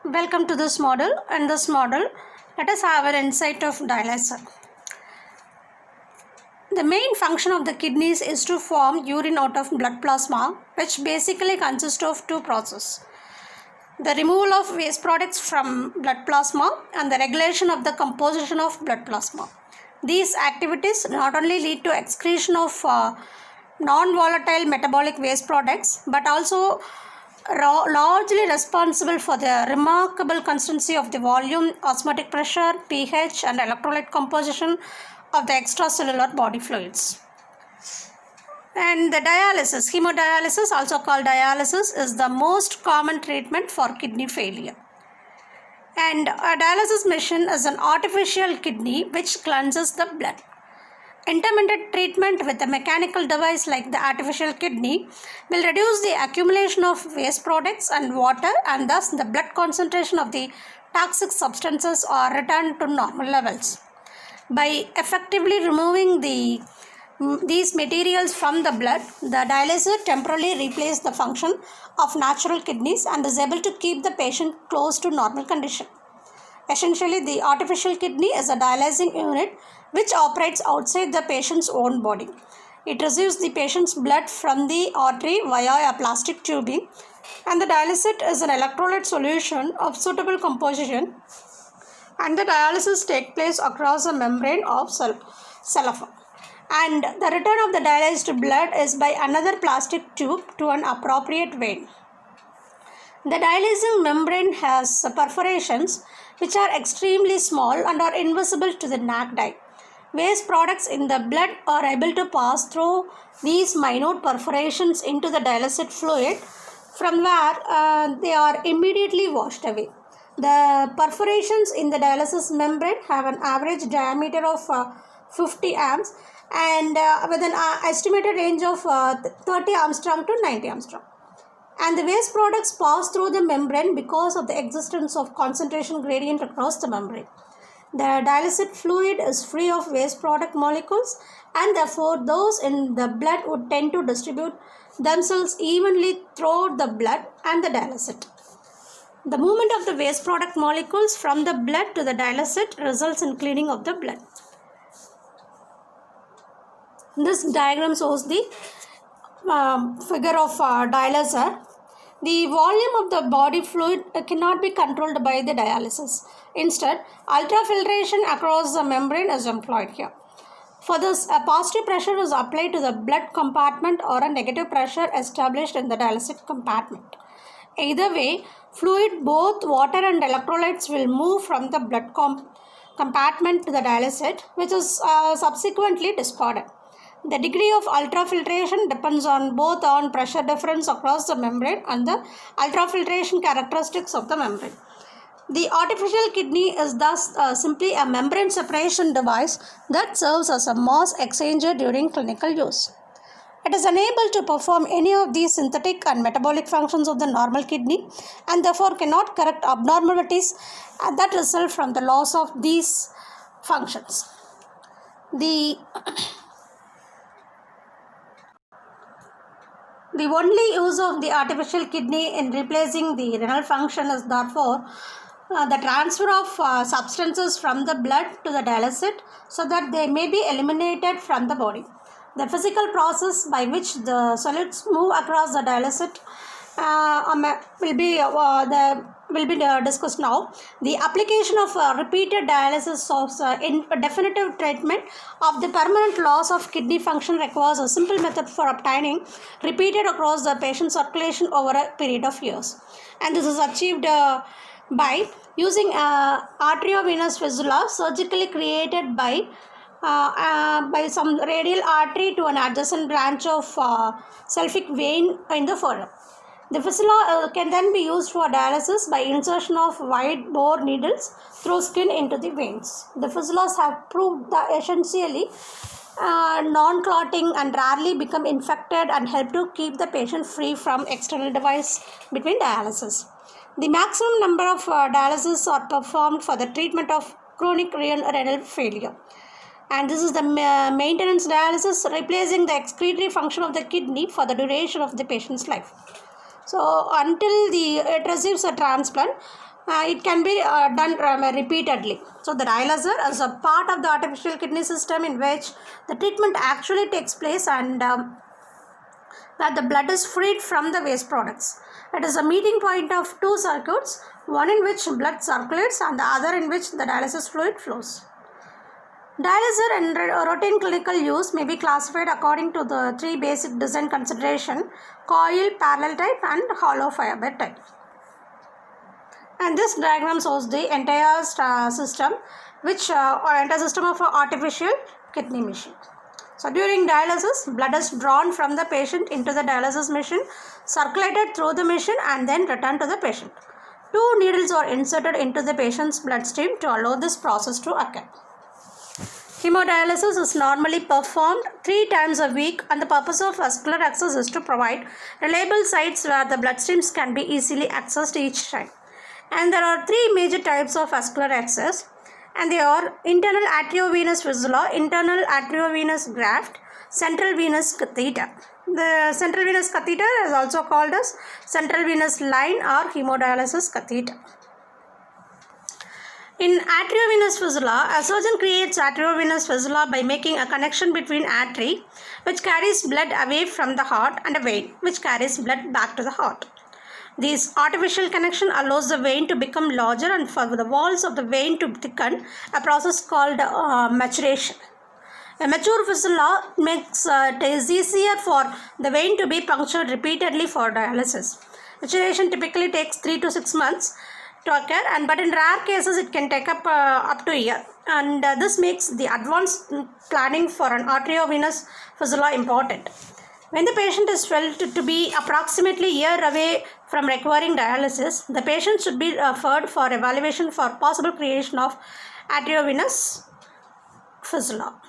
Welcome to this model. In this model, let us have an insight of dialysis. The main function of the kidneys is to form urine out of blood plasma, which basically consists of two processes. The removal of waste products from blood plasma and the regulation of the composition of blood plasma. These activities not only lead to excretion of non-volatile metabolic waste products, but also largely responsible for the remarkable constancy of the volume, osmotic pressure, pH, and electrolyte composition of the extracellular body fluids. And the dialysis, hemodialysis, also called dialysis, is the most common treatment for kidney failure. And a dialysis machine is an artificial kidney which cleanses the blood. Intermittent treatment with a mechanical device like the artificial kidney will reduce the accumulation of waste products and water, and thus the blood concentration of the toxic substances are returned to normal levels. By effectively removing these materials from the blood, the dialyzer temporarily replaces the function of natural kidneys and is able to keep the patient close to normal condition. Essentially, the artificial kidney is a dialyzing unit which operates outside the patient's own body. It receives the patient's blood from the artery via a plastic tubing, and the dialysate is an electrolyte solution of suitable composition, and the dialysis takes place across a membrane of cellophane. And the return of the dialyzed blood is by another plastic tube to an appropriate vein. The dialyzing membrane has perforations which are extremely small and are invisible to the naked eye. Waste products in the blood are able to pass through these minute perforations into the dialysate fluid, from where they are immediately washed away. The perforations in the dialysis membrane have an average diameter of 50 amps and with an estimated range of 30 Armstrong to 90 Armstrong. And the waste products pass through the membrane because of the existence of concentration gradient across the membrane. The dialysate fluid is free of waste product molecules, and therefore those in the blood would tend to distribute themselves evenly throughout the blood and the dialysate. The movement of the waste product molecules from the blood to the dialysate results in cleaning of the blood. This diagram shows the figure of dialyzer. The volume of the body fluid cannot be controlled by the dialysis. Instead, ultrafiltration across the membrane is employed here. For this, a positive pressure is applied to the blood compartment or a negative pressure established in the dialysate compartment. Either way, fluid, both water and electrolytes, will move from the blood compartment to the dialysate, which is subsequently discarded. The degree of ultrafiltration depends on both on pressure difference across the membrane and the ultrafiltration characteristics of the membrane. The artificial kidney is thus simply a membrane separation device that serves as a mass exchanger during clinical use. It is unable to perform any of these synthetic and metabolic functions of the normal kidney, and therefore cannot correct abnormalities that result from the loss of these functions. The only use of the artificial kidney in replacing the renal function is therefore the transfer of substances from the blood to the dialysate so that they may be eliminated from the body. The physical process by which the solids move across the dialysate will be discussed now. The application of repeated dialysis of definitive treatment of the permanent loss of kidney function requires a simple method for obtaining repeated across the patient circulation over a period of years, and this is achieved by using arteriovenous fistula surgically created by some radial artery to an adjacent branch of sulfic vein in the forearm. The fistula can then be used for dialysis by insertion of wide bore needles through skin into the veins. The fistulas have proved that essentially non-clotting and rarely become infected and help to keep the patient free from external device between dialysis. The maximum number of dialysis are performed for the treatment of chronic renal failure. And this is the maintenance dialysis, replacing the excretory function of the kidney for the duration of the patient's life. So until it receives a transplant, it can be done repeatedly. So the dialyzer is a part of the artificial kidney system in which the treatment actually takes place, and where the blood is freed from the waste products. It is a meeting point of two circuits, one in which blood circulates and the other in which the dialysis fluid flows. Dialyzer in routine clinical use may be classified according to the three basic design consideration: coil, parallel type and hollow fiber type. And this diagram shows the entire system entire system of an artificial kidney machine. So during dialysis, blood is drawn from the patient into the dialysis machine, circulated through the machine and then returned to the patient. Two needles are inserted into the patient's bloodstream to allow this process to occur. Hemodialysis is normally performed 3 times a week, and the purpose of vascular access is to provide reliable sites where the bloodstreams can be easily accessed each time. And there are 3 major types of vascular access, and they are internal arteriovenous fistula, internal arteriovenous graft, central venous catheter. The central venous catheter is also called as central venous line or hemodialysis catheter. In arteriovenous fistula, a surgeon creates arteriovenous fistula by making a connection between artery, which carries blood away from the heart, and a vein, which carries blood back to the heart. This artificial connection allows the vein to become larger and for the walls of the vein to thicken, a process called maturation. A mature fistula makes it is easier for the vein to be punctured repeatedly for dialysis. Maturation typically takes 3 to 6 months to occur, but in rare cases it can take up to a year, and this makes the advanced planning for an arteriovenous fistula important. When the patient is felt to be approximately a year away from requiring dialysis, the patient should be referred for evaluation for possible creation of arteriovenous fistula.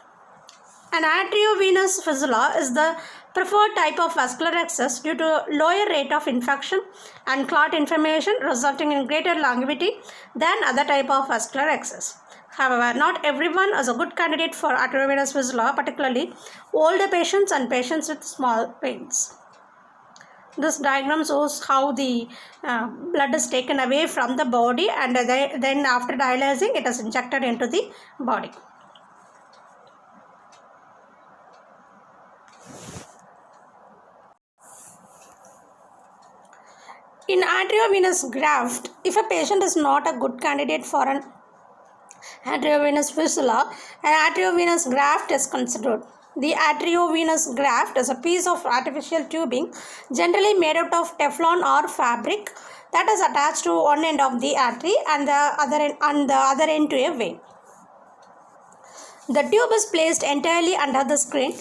An arteriovenous fistula is the preferred type of vascular access due to lower rate of infection and clot inflammation, resulting in greater longevity than other type of vascular access. However, not everyone is a good candidate for arteriovenous fistula, particularly older patients and patients with small veins. This diagram shows how the blood is taken away from the body, and then after dialyzing it is injected into the body. In arteriovenous graft, if a patient is not a good candidate for an arteriovenous fistula, an arteriovenous graft is considered. The arteriovenous graft is a piece of artificial tubing, generally made out of Teflon or fabric, that is attached to one end of the artery and the other end to a vein. The tube is placed entirely under the screen,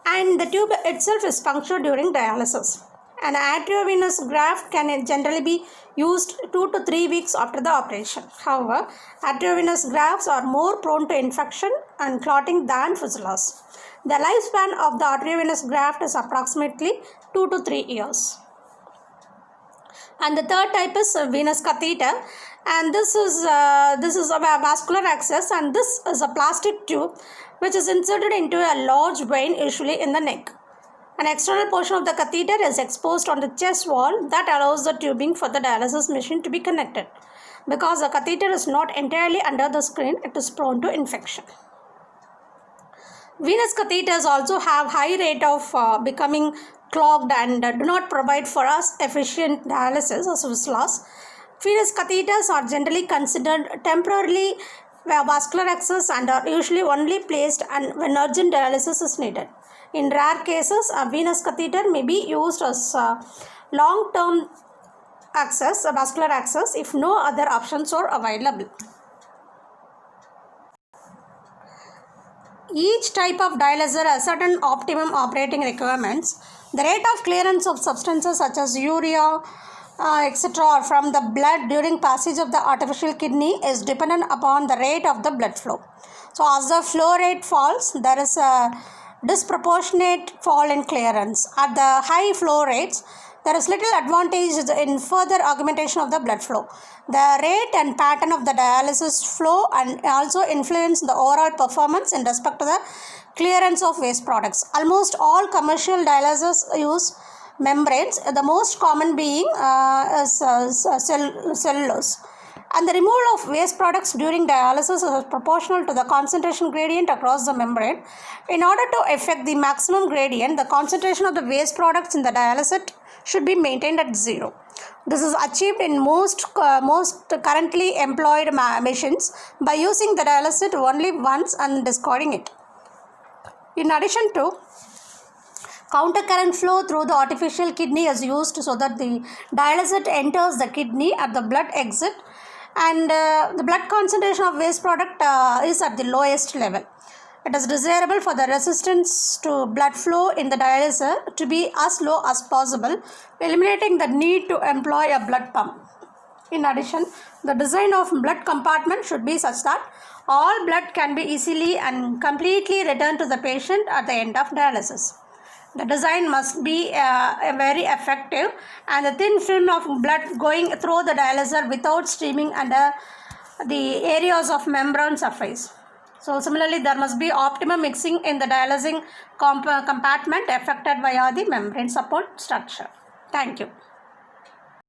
and the tube itself is punctured during dialysis. An arteriovenous graft can generally be used 2 to 3 weeks after the operation. However, arteriovenous grafts are more prone to infection and clotting than fistulas. The lifespan of the arteriovenous graft is approximately 2 to 3 years. And the third type is venous catheter, and this is a vascular access, and this is a plastic tube which is inserted into a large vein, usually in the neck. An external portion of the catheter is exposed on the chest wall that allows the tubing for the dialysis machine to be connected. Because the catheter is not entirely under the screen, it is prone to infection. Venous catheters also have high rate of becoming clogged and do not provide for us efficient dialysis as fistulas. Venous catheters are generally considered temporarily vascular access and are usually only placed when urgent dialysis is needed. In rare cases, a venous catheter may be used as long-term access, vascular access, if no other options are available. Each type of dialyzer has certain optimum operating requirements. The rate of clearance of substances such as urea, etc. from the blood during passage of the artificial kidney is dependent upon the rate of the blood flow. So as the flow rate falls, there is a disproportionate fall in clearance. At the high flow rates, there is little advantage in further augmentation of the blood flow. The rate and pattern of the dialysis flow and also influence the overall performance in respect to the clearance of waste products. Almost all commercial dialyzers use membranes, the most common being is cellulose. And the removal of waste products during dialysis is proportional to the concentration gradient across the membrane. In order to effect the maximum gradient, the concentration of the waste products in the dialysate should be maintained at 0. This is achieved in most currently employed machines by using the dialysate only once and discarding it. In addition to countercurrent flow through the artificial kidney is used so that the dialysate enters the kidney at the blood exit, and the blood concentration of waste product is at the lowest level. It is desirable for the resistance to blood flow in the dialyzer to be as low as possible, eliminating the need to employ a blood pump. In addition, the design of blood compartment should be such that all blood can be easily and completely returned to the patient at the end of dialysis. The design must be very effective, and the thin film of blood going through the dialyzer without streaming under the areas of membrane surface. So similarly, there must be optimum mixing in the dialysing compartment affected via the membrane support structure. Thank you.